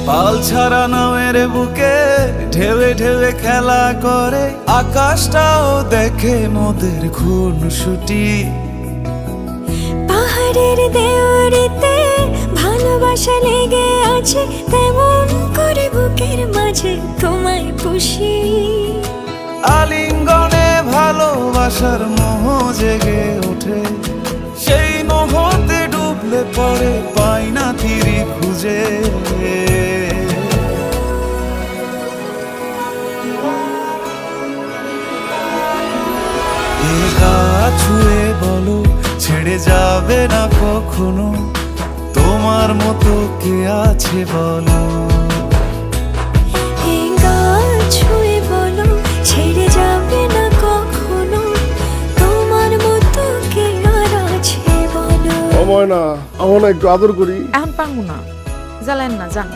পাল ছাড়া নামের বুকে ঢেউে ঢেউে খেলা করে, আকাশটাও দেখে মোদের খুনসুটি। পাহাড়ের দেওয়ারিতে ভালোবাসা লেগে আছে, তেমন করে বুকের মাঝে তোমায় পুষি। আলিঙ্গনে ভালোবাসার মোহ জেগে ওঠে, সেই মোহতে ডুবলে পরে পাই না তীরে খুঁজে। এ গা ছুঁয়ে বলো ছেড়ে যাবে না কখনো, তোমার মতো কে আছে বলো। এই গা ছুঁয়ে বলো ছেড়ে যাবে না কখনো, তোমার মতো কে আর আছে বলো। ও ময়না, আমার না একটু আদর করি। এখন পারবো না, জ্বালেন না, জান।